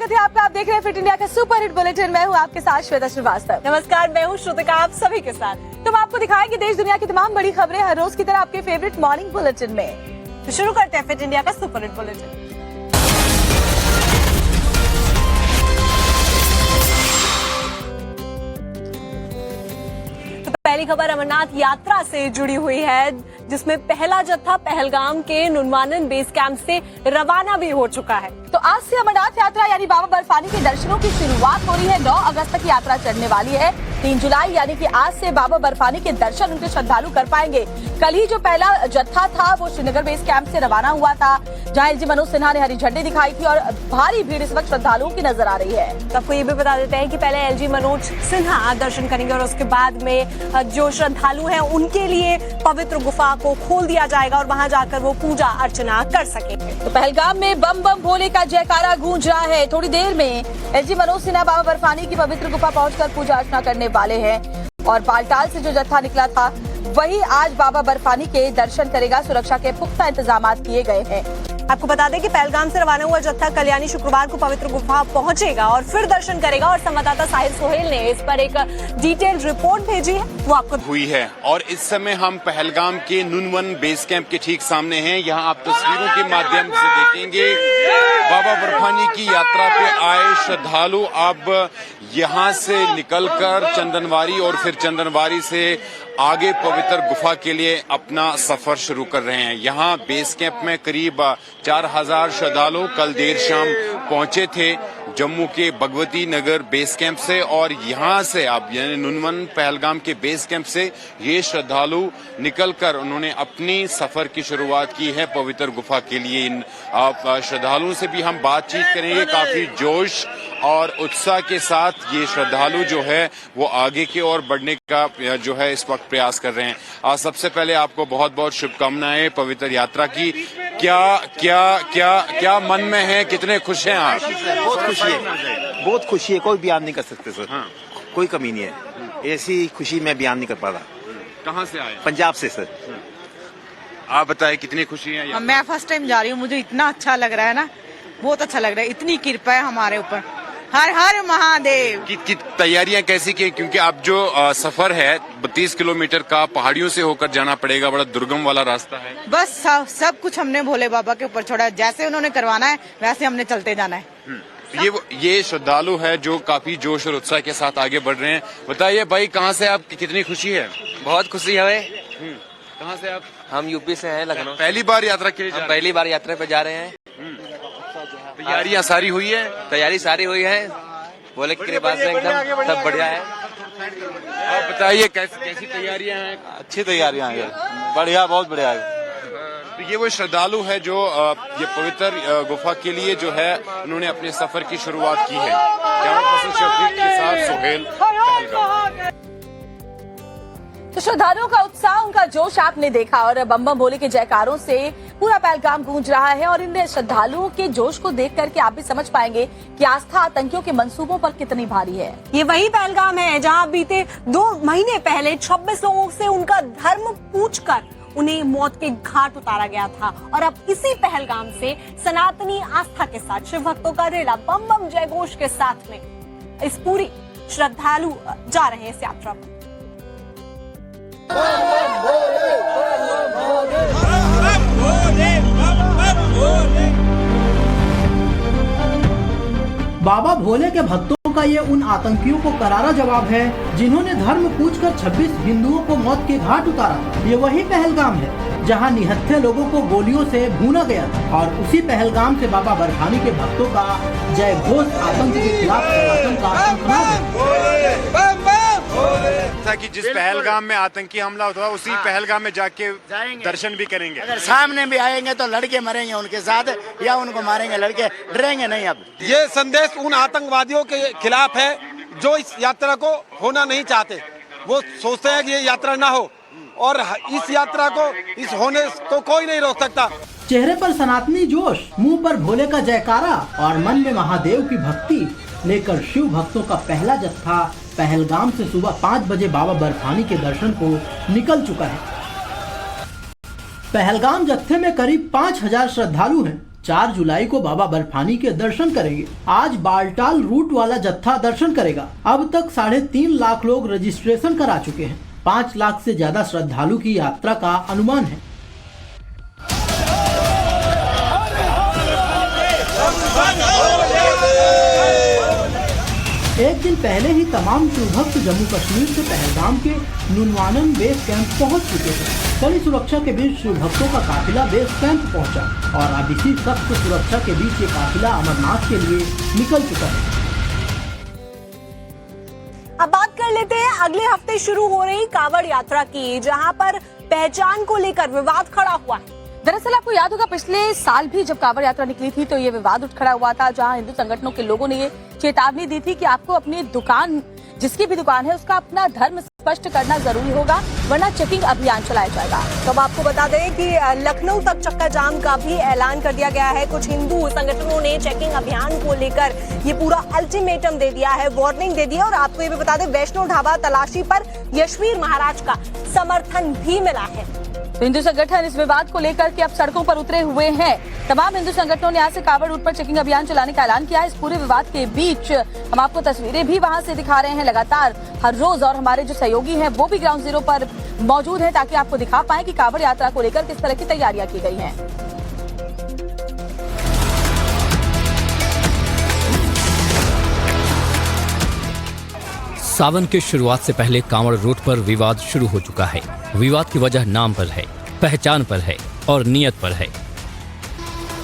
स्वागत है आपका। आप देख रहे हैं फिट इंडिया का सुपर हिट बुलेटिन। मैं हूं आपके साथ श्वेता श्रीवास्तव। नमस्कार, मैं हूं श्रुतिका, आप सभी के साथ। तो हम आपको दिखाएंगे देश दुनिया की तमाम बड़ी खबरें हर रोज की तरह आपके फेवरेट मॉर्निंग बुलेटिन में। तो शुरू करते हैं फिट इंडिया का सुपर हिट बुलेटिन। पहली खबर अमरनाथ यात्रा से जुड़ी हुई है, जिसमें पहला जत्था पहलगाम के नुनवानन बेस कैंप से रवाना भी हो चुका है। तो आज से अमरनाथ यात्रा यानी बाबा बर्फानी के दर्शनों की शुरुआत हो रही है। 9 अगस्त तक यात्रा चलने वाली है। 3 जुलाई यानी कि आज से बाबा बर्फानी के दर्शन उनके श्रद्धालु कर पाएंगे। कल ही जो पहला जत्था था वो श्रीनगर बेस कैंप से रवाना हुआ था, जहां एलजी मनोज सिन्हा ने हरी झंडी दिखाई थी और भारी भीड़ इस वक्त श्रद्धालुओं की नजर आ रही है। तो आपको ये भी बता देते हैं कि पहले एलजी मनोज सिन्हा दर्शन करेंगे और उसके बाद में जो श्रद्धालु हैं उनके लिए पवित्र गुफा को खोल दिया जाएगा और वहां जाकर वो पूजा अर्चना कर सकेंगे। तो पहलगाम में बम बम भोले का जयकारा गूंज रहा है। थोड़ी देर में एलजी मनोज सिन्हा बाबा बर्फानी की पवित्र गुफा पहुंचकर पूजा अर्चना करने वाले हैं और बालटाल से जो जत्था निकला था वही आज बाबा बर्फानी के दर्शन करेगा। सुरक्षा के पुख्ता इंतजाम किए गए हैं। आपको बता दें कि पहलगाम से रवाना हुआ जत्था कल्याणी शुक्रवार को पवित्र गुफा पहुंचेगा और फिर दर्शन करेगा। और संवाददाता साहिल सोहेल ने इस पर एक डिटेल्ड रिपोर्ट भेजी है, वो आपको हुई है। और इस समय हम पहलगाम के नुनवन बेस कैंप के ठीक सामने हैं। यहाँ आप तस्वीरों के माध्यम से देखेंगे बाबा बर्फानी की यात्रा पे आए श्रद्धालु अब यहाँ से निकलकर चंदनवारी और फिर चंदनवारी से आगे पवित्र गुफा के लिए अपना सफर शुरू कर रहे हैं। यहाँ बेस कैंप में करीब 4000 श्रद्धालु कल देर शाम पहुंचे थे जम्मू के भगवती नगर बेस कैंप से और यहाँ से अब यानी नुनवन पहलगाम के बेस कैंप से ये श्रद्धालु निकलकर उन्होंने अपनी सफर की शुरुआत की है पवित्र गुफा के लिए। इन श्रद्धालुओं से भी हम बातचीत करेंगे। काफी जोश और उत्साह के साथ ये श्रद्धालु जो है वो आगे की ओर बढ़ने का जो है इस वक्त प्रयास कर रहे हैं। सबसे पहले आपको बहुत बहुत शुभकामनाएं पवित्र यात्रा की। क्या क्या क्या क्या मन में है, कितने खुश हैं आप? बहुत खुशी है, बहुत खुशी है, कोई बयान नहीं कर सकते सर। हाँ। कोई कमी नहीं है, ऐसी खुशी मैं बयान नहीं कर पा रहा। कहाँ से आए? पंजाब से सर। आप बताएं कितनी खुशी है? मैं फर्स्ट टाइम जा रही हूँ, मुझे इतना अच्छा लग रहा है ना, बहुत अच्छा लग रहा है। इतनी कृपा है हमारे ऊपर। हर हर महादेव। की तैयारियां कैसी की? क्योंकि अब जो सफर है 32 किलोमीटर का पहाड़ियों से होकर जाना पड़ेगा, बड़ा दुर्गम वाला रास्ता है। बस सब कुछ हमने भोले बाबा के ऊपर छोड़ा है। जैसे उन्होंने करवाना है वैसे हमने चलते जाना है। ये श्रद्धालु है जो काफी जोश और उत्साह के साथ आगे बढ़ रहे हैं। बताइए भाई, कहाँ से आप, कितनी खुशी है? बहुत खुशी है। कहाँ से आप? हम यूपी से हैं, लखनऊ। पहली बार यात्रा के लिए पहली बार यात्रा पे जा रहे हैं। तैयारियां सारी हुई है? तैयारी सारी हुई है, बोले की कृपा से एकदम सब बढ़िया है। आप बताइए कैसी तैयारियां हैं? अच्छी तैयारियां हैं, बढ़िया, बहुत बढ़िया है। तो ये वो श्रद्धालु है जो ये पवित्र गुफा के लिए जो है उन्होंने अपने सफर की शुरुआत की है। कैमरा पर्सन शफीक के साथ सोहेल। तो श्रद्धालुओं का उत्साह, उनका जोश आपने देखा और बम बम भोले के जयकारों से पूरा पहलगाम गूंज रहा है। और इन श्रद्धालुओं के जोश को देख करके आप भी समझ पाएंगे कि आस्था आतंकियों के मंसूबों पर कितनी भारी है। ये वही पहलगाम है जहां बीते 2 महीने पहले 26 लोगों से उनका धर्म पूछकर उन्हें मौत के घाट उतारा गया था। और अब इसी पहलगाम से सनातनी आस्था के साथ शिव भक्तों का रेला बम बम जयघोष के साथ में इस पूरी श्रद्धालु जा रहे हैं इस यात्रा पर। बाबा भोले के भक्तों का ये उन आतंकियों को करारा जवाब है जिन्होंने धर्म पूछकर 26 हिंदुओं को मौत के घाट उतारा। ये वही पहलगाम है जहां निहत्थे लोगों को गोलियों से भूना गया था और उसी पहलगाम से बाबा बर्फानी के भक्तों का जय घोष आतंक के खिलाफ था कि जिस पहलगाम में आतंकी हमला हुआ उसी पहलगाम में जाके दर्शन भी करेंगे। अगर सामने भी आएंगे तो लड़के मरेंगे उनके साथ या उनको मारेंगे, लड़के डरेंगे नहीं। अब ये संदेश उन आतंकवादियों के खिलाफ है जो इस यात्रा को होना नहीं चाहते। वो सोचते हैं कि ये यात्रा ना हो और इस यात्रा को इस होने को कोई नहीं रोक सकता। चेहरे पर सनातनी जोश, मुंह पर भोले का जयकारा और मन में महादेव की भक्ति लेकर शिव भक्तों का पहला जत्था पहलगाम से सुबह 5 बजे बाबा बर्फानी के दर्शन को निकल चुका है। पहलगाम जत्थे में करीब 5000 श्रद्धालु हैं। 4 जुलाई को बाबा बर्फानी के दर्शन करेंगे। आज बालटाल रूट वाला जत्था दर्शन करेगा। अब तक 3.5 लाख लोग रजिस्ट्रेशन करा चुके हैं। 5 लाख से ज्यादा श्रद्धालु की यात्रा का अनुमान है। एक दिन पहले ही तमाम शिव भक्त जम्मू कश्मीर से पहलगाम के नुनवानन बेस कैंप पहुंच चुके थे। कड़ी सुरक्षा के बीच शिव भक्तों का काफिला बेस कैंप पहुंचा और अब इसी सख्त सुरक्षा के बीच ये काफिला अमरनाथ के लिए निकल चुका है। अब बात कर लेते हैं अगले हफ्ते शुरू हो रही कांवड़ यात्रा की, जहां पर पहचान को लेकर विवाद खड़ा हुआ है। दरअसल आपको याद होगा पिछले साल भी जब कांवड़ यात्रा निकली थी तो ये विवाद उठ खड़ा हुआ था, जहां हिंदू संगठनों के लोगों ने ये चेतावनी दी थी कि आपको अपनी दुकान, जिसकी भी दुकान है, उसका अपना धर्म स्पष्ट करना जरूरी होगा, वरना चेकिंग अभियान चलाया जाएगा। तो अब आपको बता दें कि लखनऊ तक चक्का जाम का भी ऐलान कर दिया गया है। कुछ हिंदू संगठनों ने चेकिंग अभियान को लेकर ये पूरा अल्टीमेटम दे दिया है, वार्निंग दे दी है। और आपको ये भी बता दें, वैष्णो ढाबा तलाशी पर यशवीर महाराज का समर्थन भी मिला है। तो हिंदू संगठन इस विवाद को लेकर के अब सड़कों पर उतरे हुए हैं। तमाम हिंदू संगठनों ने आज से कांवड़ रूट पर चेकिंग अभियान चलाने का ऐलान किया है। इस पूरे विवाद के बीच हम आपको तस्वीरें भी वहां से दिखा रहे हैं लगातार हर रोज, और हमारे जो सहयोगी हैं वो भी ग्राउंड जीरो पर मौजूद हैं ताकि आपको दिखा पाए कि कांवड़ यात्रा को लेकर किस तरह की तैयारियां की गई हैं। सावन की शुरुआत से पहले कांवड़ रूट पर विवाद शुरू हो चुका है। विवाद की वजह नाम पर है, पहचान पर है और नियत पर है।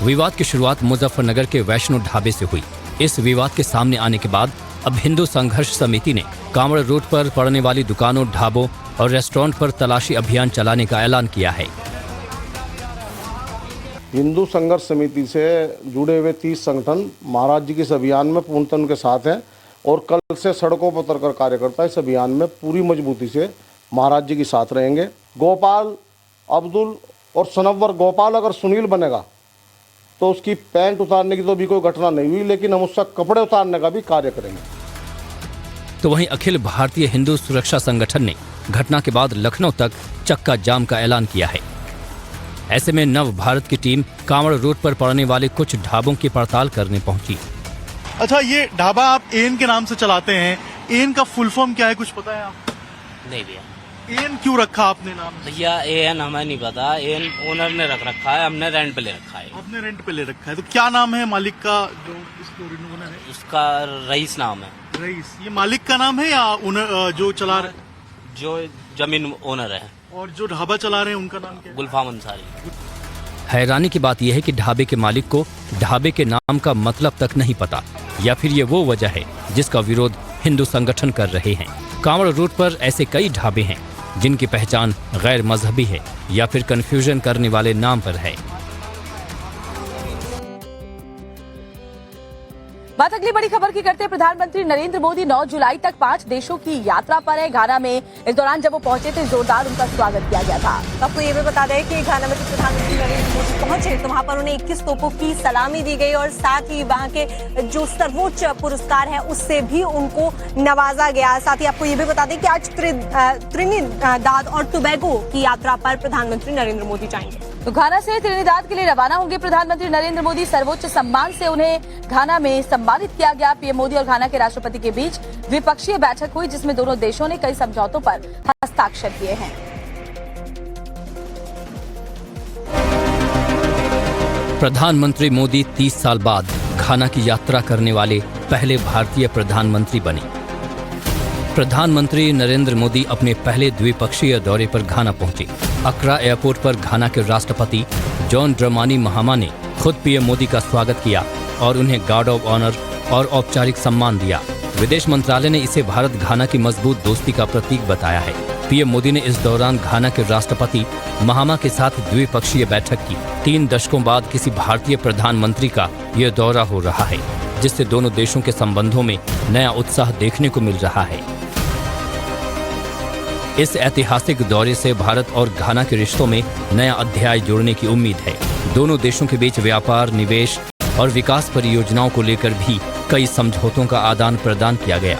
विवाद की शुरुआत मुजफ्फरनगर के वैष्णो ढाबे से हुई। इस विवाद के सामने आने के बाद अब हिंदू संघर्ष समिति ने कांवड़ रूट पर पड़ने वाली दुकानों, ढाबों और रेस्टोरेंट पर तलाशी अभियान चलाने का ऐलान किया है। हिंदू संघर्ष समिति से जुड़े हुए 30 संगठन महाराज जी के इस अभियान में पूर्णतः उनके साथ हैं और कल से सड़कों पर उतरकर कार्यकर्ता इस अभियान में पूरी मजबूती से महाराज जी के साथ रहेंगे। गोपाल, अब्दुल और सनव्वर, गोपाल अगर सुनील बनेगा तो उसकी पैंट उतारने की तो अभी कोई घटना नहीं हुई, लेकिन हम उसका कपड़े उतारने का भी कार्य करेंगे। तो वहीं अखिल भारतीय हिंदू सुरक्षा संगठन ने घटना के बाद लखनऊ तक चक्का जाम का ऐलान किया है। ऐसे में नव भारत की टीम कांवड़ रूट पर पड़ने वाले कुछ ढाबों की पड़ताल करने पहुंची। अच्छा, ये ढाबा आप एन के नाम से चलाते हैं, एन का फुल फॉर्म क्या है, कुछ पता है आप? नहीं भैया। एन क्यों रखा आपने नाम? भैया एन हमें नहीं पता, एन ओनर ने रख रखा है, हमने रेंट पे ले रखा है। आपने रेंट पे ले रखा है, तो क्या नाम है मालिक का जो इसको ओनर है? उसका रईस नाम है। रईस, ये मालिक का नाम है या ओनर जो चला रहे? जो जमीन ओनर है। और जो ढाबा चला रहे हैं उनका नाम क्या है? गुलफाम अंसारी। हैरानी की बात यह है कि ढाबे के मालिक को ढाबे के नाम का मतलब तक नहीं पता, या फिर ये वो वजह है जिसका विरोध हिंदू संगठन कर रहे हैं। कांवड़ रूट पर ऐसे कई ढाबे हैं जिनकी पहचान गैर मजहबी है या फिर कंफ्यूजन करने वाले नाम पर है। बात अगली बड़ी खबर की करते हैं। प्रधानमंत्री नरेंद्र मोदी 9 जुलाई तक 5 देशों की यात्रा पर है घाना में। इस दौरान जब वो पहुंचे थे जोरदार उनका स्वागत किया गया था। आपको ये भी बता दें कि घाना में प्रधानमंत्री नरेंद्र मोदी पहुंचे तो वहां पर उन्हें 21 तोपों की सलामी दी गई और साथ ही वहां के जो सर्वोच्च पुरस्कार है उससे भी उनको नवाजा गया। साथ ही आपको ये भी बता दें कि आज त्रिनिदाद और टोबैगो की यात्रा पर प्रधानमंत्री नरेंद्र मोदी जाएंगे। तो घाना से त्रिनिदाद के लिए रवाना होंगे प्रधानमंत्री नरेंद्र मोदी। सर्वोच्च सम्मान से उन्हें घाना में सम्मानित किया गया। पीएम मोदी और घाना के राष्ट्रपति के बीच द्विपक्षीय बैठक हुई जिसमें दोनों देशों ने कई समझौतों पर हस्ताक्षर किए हैं। प्रधानमंत्री मोदी 30 साल बाद घाना की यात्रा करने वाले पहले भारतीय प्रधानमंत्री बने। प्रधानमंत्री नरेंद्र मोदी अपने पहले द्विपक्षीय दौरे पर घाना पहुंचे। अक्रा एयरपोर्ट पर घाना के राष्ट्रपति जॉन ड्रमानी महामा ने खुद पीएम मोदी का स्वागत किया और उन्हें गार्ड ऑफ ऑनर और औपचारिक सम्मान दिया। विदेश मंत्रालय ने इसे भारत घाना की मजबूत दोस्ती का प्रतीक बताया है। पीएम मोदी ने इस दौरान घाना के राष्ट्रपति महामा के साथ द्विपक्षीय बैठक की। 3 दशकों बाद किसी भारतीय प्रधानमंत्री का यह दौरा हो रहा है, जिससे दोनों देशों के संबंधों में नया उत्साह देखने को मिल रहा है। इस ऐतिहासिक दौरे से भारत और घाना के रिश्तों में नया अध्याय जोड़ने की उम्मीद है। दोनों देशों के बीच व्यापार, निवेश और विकास परियोजनाओं को लेकर भी कई समझौतों का आदान प्रदान किया गया।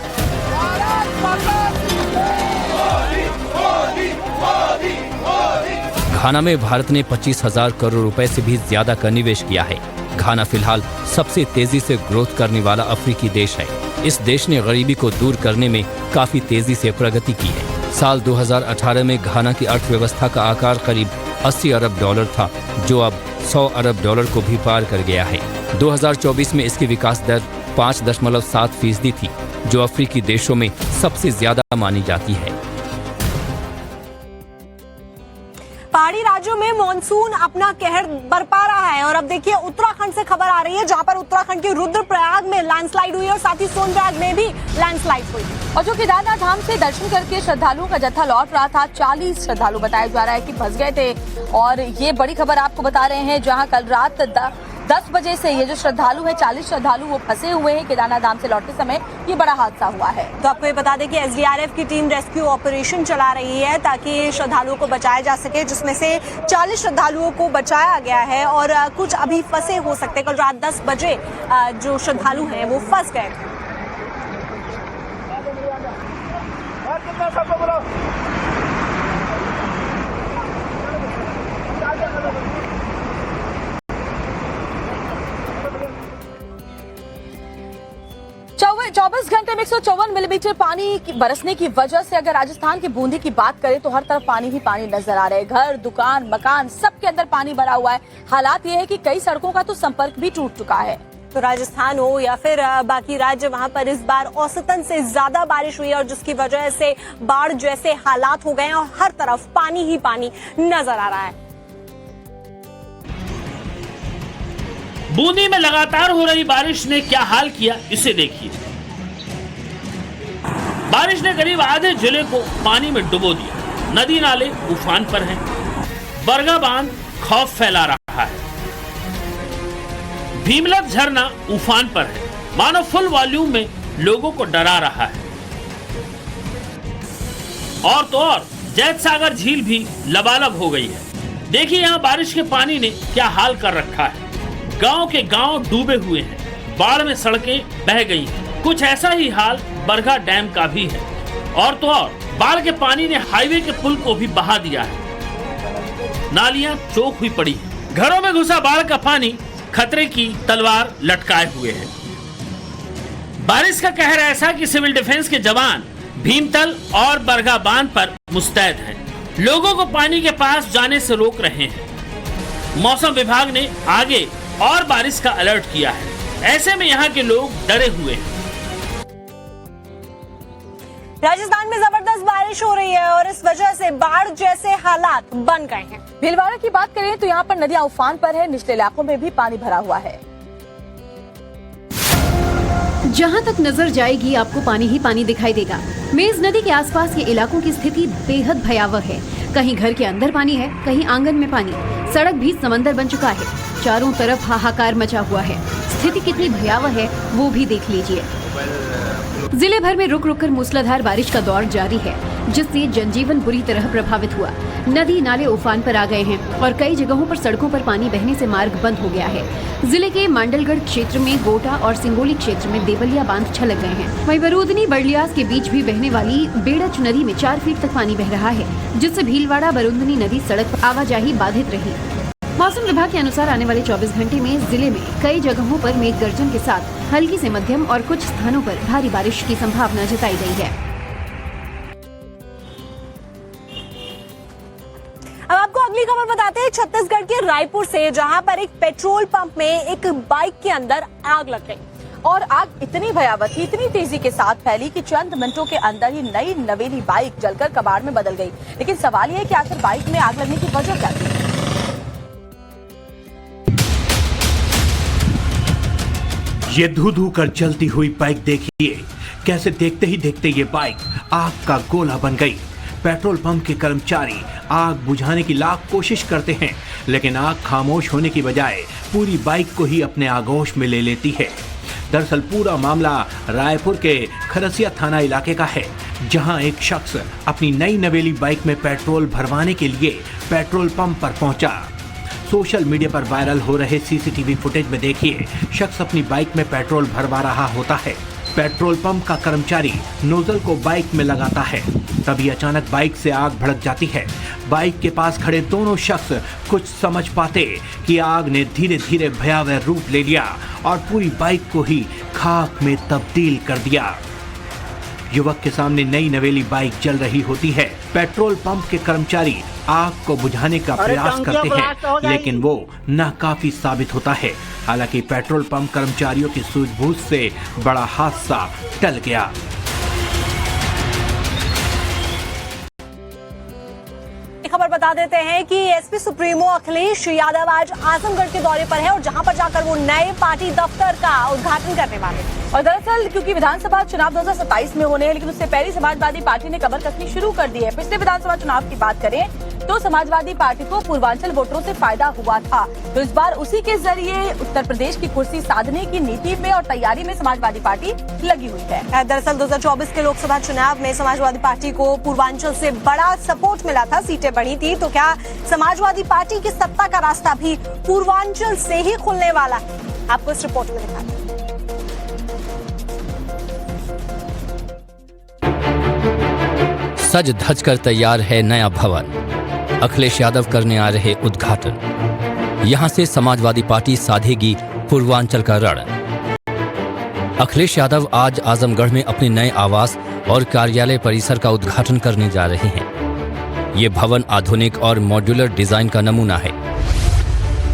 घाना में भारत ने 25,000 करोड़ रुपए से भी ज्यादा का निवेश किया है। घाना फिलहाल सबसे तेजी से ग्रोथ करने वाला अफ्रीकी देश है। इस देश ने गरीबी को दूर करने में काफी तेजी से प्रगति की है। साल 2018 में घाना की अर्थव्यवस्था का आकार करीब 80 अरब डॉलर था, जो अब 100 अरब डॉलर को भी पार कर गया है। 2024 में इसकी विकास दर 5.7% थी, जो अफ्रीकी देशों में सबसे ज्यादा मानी जाती है। पहाड़ी राज्यों में मॉनसून अपना कहर बरपा रहा है और अब देखिए उत्तराखंड से खबर आ रही है, जहां पर उत्तराखंड के रुद्रप्रयाग में लैंडस्लाइड हुई और साथ ही सोनप्रयाग में भी लैंडस्लाइड हुई। और जो केदारनाथ धाम से दर्शन करके श्रद्धालुओं का जत्था लौट रहा था, 40 श्रद्धालु बताया जा रहा है कि फंस गए थे। और ये बड़ी खबर आपको बता रहे हैं, जहां कल रात 10 बजे से ये जो श्रद्धालु है, 40 श्रद्धालु वो फंसे हुए हैं केदारनाथ धाम से लौटते समय। ये बड़ा हादसा हुआ है। तो आपको ये बता दें कि एसडीआरएफ की टीम रेस्क्यू ऑपरेशन चला रही है ताकि श्रद्धालुओं को बचाया जा सके, जिसमें से 40 श्रद्धालुओं को बचाया गया है और कुछ अभी फंसे हो सकते हैं। कल रात 10 बजे जो श्रद्धालु हैं वो फंस गए थे। चौबीस घंटे में 154 मिलीमीटर पानी बरसने की वजह से अगर राजस्थान के बूंदी की बात करें तो हर तरफ पानी ही पानी नजर आ रहे हैं। घर, दुकान, मकान सबके अंदर पानी भरा हुआ है। हालात ये है कि कई सड़कों का तो संपर्क भी टूट चुका है। तो राजस्थान हो या फिर बाकी राज्य, वहां पर इस बार औसतन से ज्यादा बारिश हुई है और जिसकी वजह से बाढ़ जैसे हालात हो गए हैं और हर तरफ पानी ही पानी नजर आ रहा है। बूंदी में लगातार हो रही बारिश ने क्या हाल किया, इसे देखिए। बारिश ने करीब आधे जिले को पानी में डुबो दिया। नदी नाले उफान पर हैं। बरगा बांध खौफ फैला रहा है। भीमलत झरना उफान पर है, मानो फुल वॉल्यूम में लोगों को डरा रहा है। और तो और जैत सागर झील भी लबालब हो गई है। देखिए यहाँ बारिश के पानी ने क्या हाल कर रखा है। गांव के गांव डूबे हुए हैं, बाढ़ में सड़कें बह गई हैं। कुछ ऐसा ही हाल बरगा डैम का भी है। और तो और बाढ़ के पानी ने हाईवे के पुल को भी बहा दिया है। नालियां चौक हुई पड़ी हैं। घरों में घुसा बाढ़ का पानी खतरे की तलवार लटकाए हुए है। बारिश का कहर ऐसा कि सिविल डिफेंस के जवान भीमतल और बरगा बांध पर मुस्तैद हैं। लोगों को पानी के पास जाने से रोक रहे हैं। मौसम विभाग ने आगे और बारिश का अलर्ट किया है। ऐसे में यहाँ के लोग डरे हुए हैं। राजस्थान में जबरदस्त बारिश हो रही है और इस वजह से बाढ़ जैसे हालात बन गए हैं। भीलवाड़ा की बात करें तो यहाँ पर नदियां उफान पर है। निचले इलाकों में भी पानी भरा हुआ है। जहाँ तक नजर जाएगी आपको पानी ही पानी दिखाई देगा। मेज नदी के आसपास के इलाकों की स्थिति बेहद भयावह है। कहीं घर के अंदर पानी है, कहीं आंगन में पानी। सड़क भी समंदर बन चुका है। चारों तरफ हाहाकार मचा हुआ है। स्थिति कितनी भयावह है वो भी देख लीजिए। जिले भर में रुक रुक कर मूसलाधार बारिश का दौर जारी है, जिससे जनजीवन बुरी तरह प्रभावित हुआ। नदी नाले उफान पर आ गए हैं और कई जगहों पर सड़कों पर पानी बहने से मार्ग बंद हो गया है। जिले के मांडलगढ़ क्षेत्र में गोटा और सिंगोली क्षेत्र में देवलिया बांध छलक गए हैं। वहीं बरूदनी बड़लियास के बीच भी बहने वाली बेड़च नदी में 4 फीट तक पानी बह रहा है, जिससे भीलवाड़ा बरूदनी नदी सड़क पर आवाजाही बाधित रही। मौसम विभाग के अनुसार आने वाले 24 घंटे में जिले में कई जगहों पर मेघ गर्जन के साथ हल्की से मध्यम और कुछ स्थानों पर भारी बारिश की संभावना जताई गई है। अब आपको अगली खबर बताते हैं छत्तीसगढ़ के रायपुर से, जहां पर एक पेट्रोल पंप में एक बाइक के अंदर आग लग गई और आग इतनी भयावह थी, इतनी तेजी के साथ फैली कि चंद मिनटों के अंदर ही नई नवेली बाइक जलकर कबाड़ में बदल गई। लेकिन सवाल यह है कि आखिर बाइक में आग लगने की वजह क्या थी। ये धू धू कर चलती हुई बाइक देखिए, कैसे देखते ही देखते ये बाइक आग का गोला बन गई। पेट्रोल पंप के कर्मचारी आग बुझाने की लाख कोशिश करते हैं, लेकिन आग खामोश होने की बजाय पूरी बाइक को ही अपने आगोश में ले लेती है। दरअसल पूरा मामला रायपुर के खरसिया थाना इलाके का है, जहां एक शख्स अपनी नई नवेली बाइक में पेट्रोल भरवाने के लिए पेट्रोल पंप पर पहुंचा। सोशल मीडिया पर वायरल हो रहे सीसीटीवी फुटेज में देखिए, शख्स अपनी बाइक में पेट्रोल भरवा रहा होता है। पेट्रोल पंप का कर्मचारी नोजल को बाइक में लगाता है, तभी अचानक बाइक से आग भड़क जाती है। बाइक के पास खड़े दोनों शख्स कुछ समझ पाते कि आग ने धीरे धीरे भयावह रूप ले लिया और पूरी बाइक को ही खाक में तब्दील कर दिया। युवक के सामने नई नवेली बाइक जल रही होती है। पेट्रोल पंप के कर्मचारी आग को बुझाने का प्रयास करते हैं, लेकिन वो नाकाफी साबित होता है। हालांकि पेट्रोल पंप कर्मचारियों की सूझबूझ से बड़ा हादसा टल गया। खबर बता देते हैं कि एसपी सुप्रीमो अखिलेश यादव आज आजमगढ़ के दौरे पर है और जहां पर जाकर वो नए पार्टी दफ्तर का उद्घाटन करने वाले हैं। और दरअसल क्योंकि विधानसभा चुनाव 2027 में होने हैं, लेकिन उससे पहले समाजवादी पार्टी ने कमर कसनी शुरू कर दी है। पिछले विधानसभा चुनाव की बात करें तो समाजवादी पार्टी को पूर्वांचल वोटरों से फायदा हुआ था, तो इस बार उसी के जरिए उत्तर प्रदेश की कुर्सी साधने की नीति में और तैयारी में समाजवादी पार्टी लगी हुई है। दरअसल 2024 के लोकसभा चुनाव में समाजवादी पार्टी को पूर्वांचल से बड़ा सपोर्ट मिला था, सीटें बढ़ी थी, तो क्या समाजवादी पार्टी की सत्ता का रास्ता भी पूर्वांचल से ही खुलने वाला है? आपको इस रिपोर्ट में दिखाते हैं। सज धज कर तैयार है नया भवन, अखिलेश यादव करने आ रहे उद्घाटन। यहां से समाजवादी पार्टी साधेगी पूर्वांचल का रण। अखिलेश यादव आज आजमगढ़ में अपने नए आवास और कार्यालय परिसर का उद्घाटन करने जा रहे हैं। ये भवन आधुनिक और मॉड्यूलर डिजाइन का नमूना है।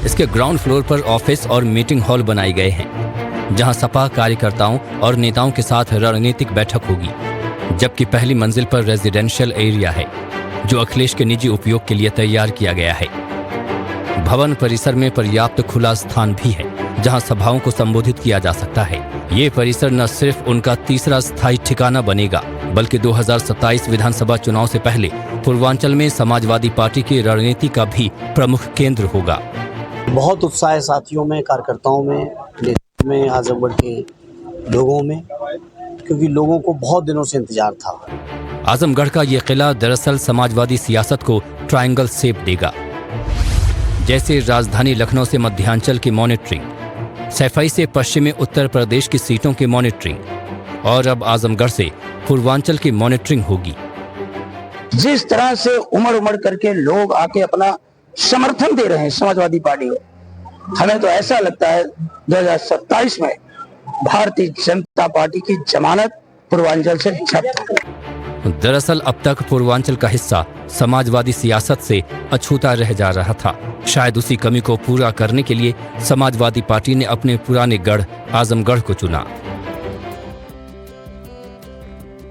इसके ग्राउंड फ्लोर पर ऑफिस और मीटिंग हॉल बनाए गए हैं, जहां सपा कार्यकर्ताओं और नेताओं के साथ रणनीतिक बैठक होगी, जबकि पहली मंजिल पर रेजिडेंशियल एरिया है जो अखिलेश के निजी उपयोग के लिए तैयार किया गया है। भवन परिसर में पर्याप्त खुला स्थान भी है, जहां सभाओं को संबोधित किया जा सकता है। ये परिसर न सिर्फ उनका तीसरा स्थायी ठिकाना बनेगा, बल्कि 2027 विधानसभा चुनाव से पहले पूर्वांचल में समाजवादी पार्टी की रणनीति का भी प्रमुख केंद्र होगा। बहुत उत्साह है साथियों में, कार्यकर्ताओं में, नेताओं में, आजमगढ़ के लोगों में, क्योंकि लोगों को बहुत दिनों से इंतजार था। आजमगढ़ का ये किला दरअसल समाजवादी सियासत को ट्रायंगल शेप देगा। जैसे राजधानी लखनऊ से मध्यांचल की मॉनिटरिंग, सैफई से पश्चिमी उत्तर प्रदेश की सीटों की मॉनिटरिंग और अब आजमगढ़ से पूर्वांचल की मॉनिटरिंग होगी। जिस तरह से उमड़ करके लोग आके अपना समर्थन दे रहे हैं समाजवादी पार्टी को, हमें तो ऐसा लगता है 2027 में भारतीय जनता पार्टी की जमानत पूर्वांचल से जब्त। दरअसल अब तक पूर्वांचल का हिस्सा समाजवादी सियासत से अछूता रह जा रहा था। शायद उसी कमी को पूरा करने के लिए समाजवादी पार्टी ने अपने पुराने गढ़ आजमगढ़ को चुना।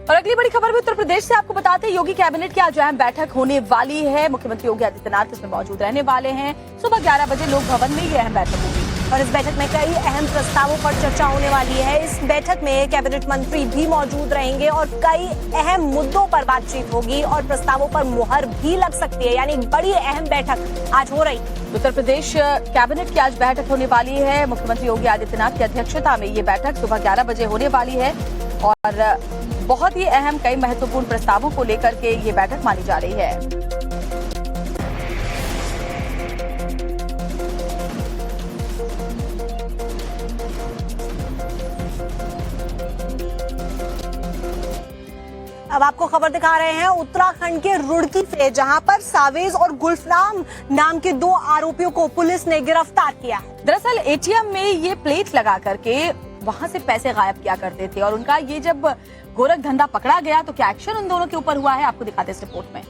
और अगली बड़ी खबर भी उत्तर प्रदेश से आपको बताते हैं, योगी कैबिनेट की आज अहम बैठक होने वाली है। मुख्यमंत्री योगी आदित्यनाथ इसमें मौजूद रहने वाले हैं। सुबह 11 बजे लोक भवन में ये अहम बैठक होगी और इस बैठक में कई अहम प्रस्तावों पर चर्चा होने वाली है। इस बैठक में कैबिनेट मंत्री भी मौजूद रहेंगे और कई अहम मुद्दों पर बातचीत होगी और प्रस्तावों पर मुहर भी लग सकती है, यानी बड़ी अहम बैठक आज हो रही है। उत्तर प्रदेश कैबिनेट की आज बैठक होने वाली है। मुख्यमंत्री योगी आदित्यनाथ की अध्यक्षता में ये बैठक सुबह 11 बजे होने वाली है और बहुत ही अहम कई महत्वपूर्ण प्रस्तावों को लेकर के ये बैठक मानी जा रही है। अब आपको खबर दिखा रहे हैं उत्तराखंड के रुड़की से, जहां पर सावेज और गुल्फराम नाम के 2 आरोपियों को पुलिस ने गिरफ्तार किया है। दरअसल एटीएम में ये प्लेट लगा करके वहां से पैसे गायब किया करते थे और उनका ये जब गोरख धंधा पकड़ा गया तो क्या एक्शन उन दोनों के ऊपर हुआ है, आपको दिखाते हैं इस रिपोर्ट में।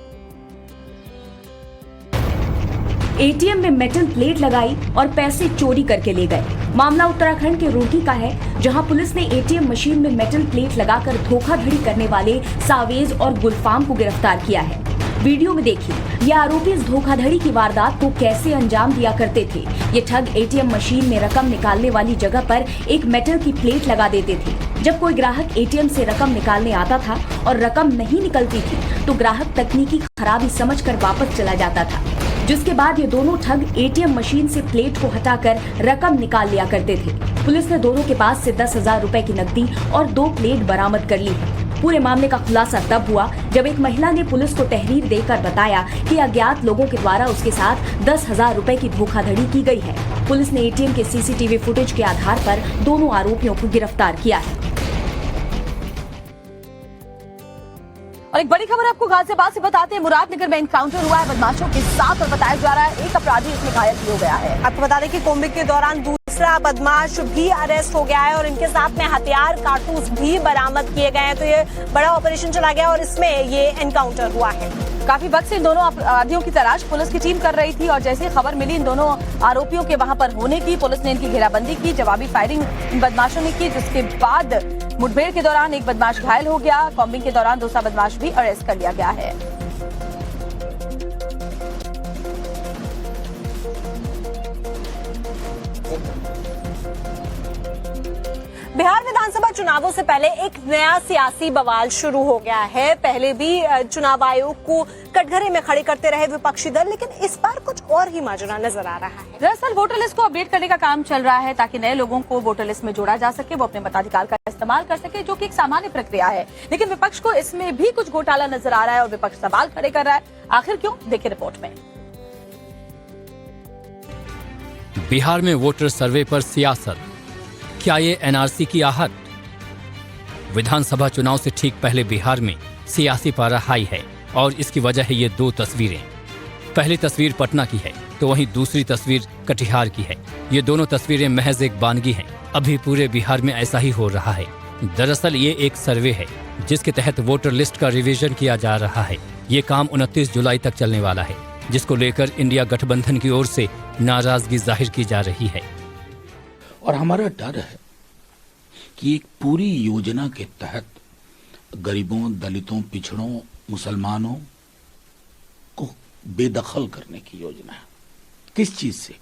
एटीएम में मेटल प्लेट लगाई और पैसे चोरी करके ले गए। मामला उत्तराखंड के रुड़की का है, जहां पुलिस ने एटीएम मशीन में मेटल प्लेट लगाकर धोखाधड़ी करने वाले सावेज और गुलफाम को गिरफ्तार किया है। वीडियो में देखिए, ये आरोपी इस धोखाधड़ी की वारदात को कैसे अंजाम दिया करते थे। ये ठग एटीएम मशीन में रकम निकालने वाली जगह पर एक मेटल की प्लेट लगा देते थे। जब कोई ग्राहक एटीएम से रकम निकालने आता था और रकम नहीं निकलती थी तो ग्राहक तकनीकी खराबी समझकर वापस चला जाता था, जिसके बाद ये दोनों ठग एटीएम मशीन से प्लेट को हटाकर रकम निकाल लिया करते थे। पुलिस ने दोनों के पास से 10,000 रुपए की नकदी और 2 प्लेट बरामद कर ली है। पूरे मामले का खुलासा तब हुआ जब एक महिला ने पुलिस को तहरीर देकर बताया कि अज्ञात लोगों के द्वारा उसके साथ 10,000 रुपए की धोखाधड़ी की गई है। पुलिस ने एटीएम के सीसीटीवी फुटेज के आधार पर दोनों आरोपियों को गिरफ्तार किया है। और एक बड़ी खबर आपको गाजियाबाद से बताते हैं। मुरादनगर में एनकाउंटर हुआ है बदमाशों के साथ और बताया जा रहा है एक अपराधी इसमें घायल भी हो गया है। आपको बता दें कि कोम्बिंग के दौरान दूसरा बदमाश भी अरेस्ट हो गया है और इनके साथ में हथियार कारतूस भी बरामद किए गए हैं। तो ये बड़ा ऑपरेशन चला गया और इसमें ये एनकाउंटर हुआ है। काफी वक्त से इन दोनों अपराधियों की तलाश पुलिस की टीम कर रही थी और जैसे खबर मिली इन दोनों आरोपियों के वहां पर होने की, पुलिस ने इनकी घेराबंदी की, जवाबी फायरिंग इन बदमाशों ने की, जिसके बाद मुठभेड़ के दौरान एक बदमाश घायल हो गया। कॉम्बिंग के दौरान दूसरा बदमाश भी अरेस्ट कर लिया गया है। बिहार विधानसभा चुनावों से पहले एक नया सियासी बवाल शुरू हो गया है। पहले भी चुनाव आयोग को कटघरे में खड़े करते रहे विपक्षी दल, लेकिन इस बार कुछ और ही माजरा नजर आ रहा है। दरअसल वोटर लिस्ट को अपडेट करने का काम चल रहा है ताकि नए लोगों को वोटर लिस्ट में जोड़ा जा सके, वो अपने मताधिकार का इस्तेमाल कर सके, जो कि एक सामान्य प्रक्रिया है। लेकिन विपक्ष को इसमें भी कुछ घोटाला नजर आ रहा है और विपक्ष सवाल खड़े कर रहा है। आखिर क्यों, देखिए रिपोर्ट में। बिहार में वोटर सर्वे पर सियासत, क्या ये एनआरसी की आहट? विधानसभा चुनाव से ठीक पहले बिहार में सियासी पारा हाई है और इसकी वजह है ये दो तस्वीरें। पहली तस्वीर पटना की है तो वहीं दूसरी तस्वीर कटिहार की है। ये दोनों तस्वीरें महज एक बानगी हैं। अभी पूरे बिहार में ऐसा ही हो रहा है। दरअसल ये एक सर्वे है जिसके तहत वोटर लिस्ट का रिवीजन किया जा रहा है। ये काम 29 जुलाई तक चलने वाला है, जिसको लेकर इंडिया गठबंधन की ओर से नाराजगी जाहिर की जा रही है। और हमारा डर है कि एक पूरी योजना के तहत गरीबों, दलितों, पिछड़ों, मुसलमानों को बेदखल करने की योजना है। किस चीज से?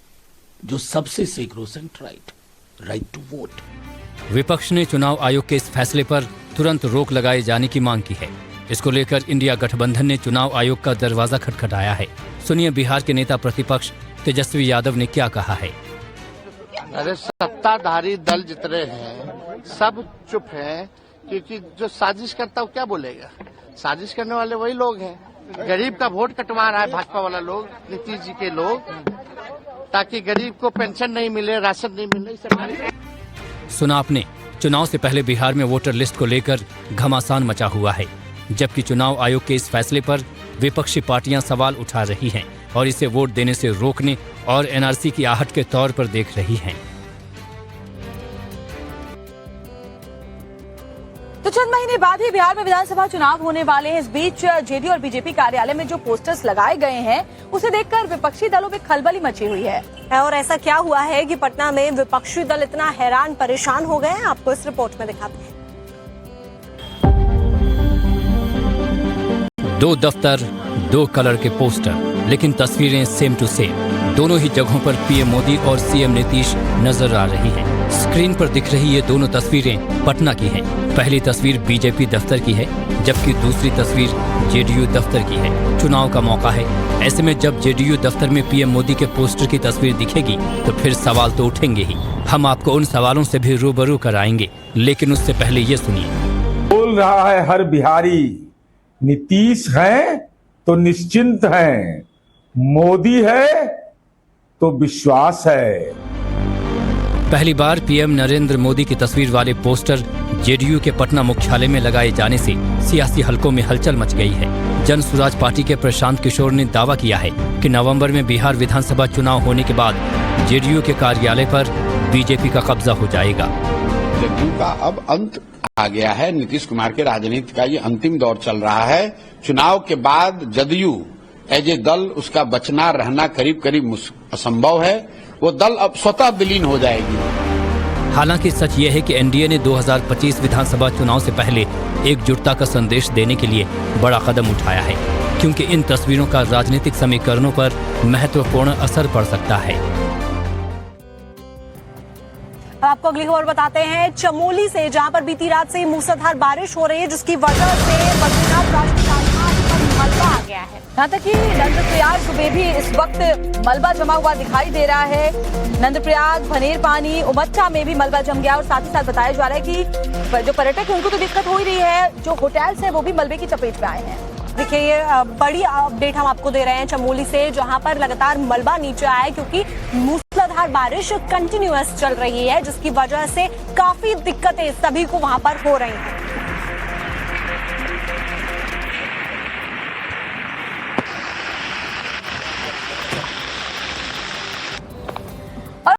जो सबसे सैक्रोसेंट राइट टू वोट। विपक्ष ने चुनाव आयोग के इस फैसले पर तुरंत रोक लगाए जाने की मांग की है। इसको लेकर इंडिया गठबंधन ने चुनाव आयोग का दरवाजा खटखटाया है। सुनिए बिहार के नेता प्रतिपक्ष तेजस्वी यादव ने क्या कहा है। अरे सत्ताधारी दल जितने हैं सब चुप हैं, क्योंकि जो साजिश करता है वो क्या बोलेगा? साजिश करने वाले वही लोग हैं। गरीब का वोट कटवा रहा है भाजपा वाला लोग, नीतीश जी के लोग, ताकि गरीब को पेंशन नहीं मिले, राशन नहीं मिले। सुना आपने, चुनाव से पहले बिहार में वोटर लिस्ट को लेकर घमासान मचा हुआ है, जबकि चुनाव आयोग के इस फैसले पर विपक्षी पार्टियां सवाल उठा रही हैं और इसे वोट देने से रोकने और एनआरसी की आहट के तौर पर देख रही हैं। तो चंद महीने बाद ही बिहार में विधानसभा चुनाव होने वाले हैं। इस बीच जेडीयू और बीजेपी कार्यालय में जो पोस्टर्स लगाए गए हैं उसे देखकर विपक्षी दलों में खलबली मची हुई है। और ऐसा क्या हुआ है कि पटना में विपक्षी दल इतना हैरान परेशान हो गए हैं, आपको इस रिपोर्ट में दिखाते हैं। 2 दफ्तर, 2 कलर के पोस्टर, लेकिन तस्वीरें सेम टू सेम। दोनों ही जगहों पर पीएम मोदी और सीएम नीतीश नजर आ रही हैं। स्क्रीन पर दिख रही ये दोनों तस्वीरें पटना की हैं। पहली तस्वीर बीजेपी दफ्तर की है, जबकि दूसरी तस्वीर जेडीयू दफ्तर की है। चुनाव का मौका है, ऐसे में जब जेडीयू दफ्तर में पीएम मोदी के पोस्टर की तस्वीर दिखेगी तो फिर सवाल तो उठेंगे ही। हम आपको उन सवालों से भी रूबरू कराएंगे, लेकिन उससे पहले ये सुनिए। बोल रहा है हर बिहारी, नीतीश है तो निश्चिंत है, मोदी है तो विश्वास है। पहली बार पीएम नरेंद्र मोदी की तस्वीर वाले पोस्टर जेडीयू के पटना मुख्यालय में लगाए जाने से सियासी हलकों में हलचल मच गई है। जन सुराज पार्टी के प्रशांत किशोर ने दावा किया है कि नवंबर में बिहार विधानसभा चुनाव होने के बाद जेडीयू के कार्यालय पर बीजेपी का कब्जा हो जाएगा। जदयू का अब अंत आ गया है। नीतीश कुमार के राजनीति का ये अंतिम दौर चल रहा है। चुनाव के बाद जदयू एज ए दल उसका बचना रहना करीब करीब असंभव है। वो दल अब स्वतः विलीन हो जाएगी। हालांकि सच ये है कि एनडीए ने 2025 विधानसभा चुनाव से पहले एकजुटता का संदेश देने के लिए बड़ा कदम उठाया है, क्योंकि इन तस्वीरों का राजनीतिक समीकरणों पर महत्वपूर्ण असर पड़ सकता है। आपको अगली खबर बताते हैं चमोली से, जहां पर बीती रात से मूसलाधार बारिश हो रही है, जिसकी वजह से बद्रीनाथ राष्ट्रीय राजमार्ग पर मलबा आ गया है। यहाँ तक कि नंदप्रयाग में भी इस वक्त मलबा जमा हुआ दिखाई दे रहा है। नंदप्रयाग, भनेर पानी, उमच्चा में भी मलबा जम गया और साथ ही साथ बताया जा रहा है कि जो पर्यटक हैं उनको तो दिक्कत हो ही रही है, जो होटल्स हैं वो भी मलबे की चपेट में आए हैं। देखिए ये बड़ी अपडेट हम आपको दे रहे हैं चमोली से, जहां पर लगातार मलबा नीचे आया है क्योंकि मूसलाधार बारिश कंटिन्यूअस चल रही है, जिसकी वजह से काफी दिक्कतें सभी को वहां पर हो रही हैं।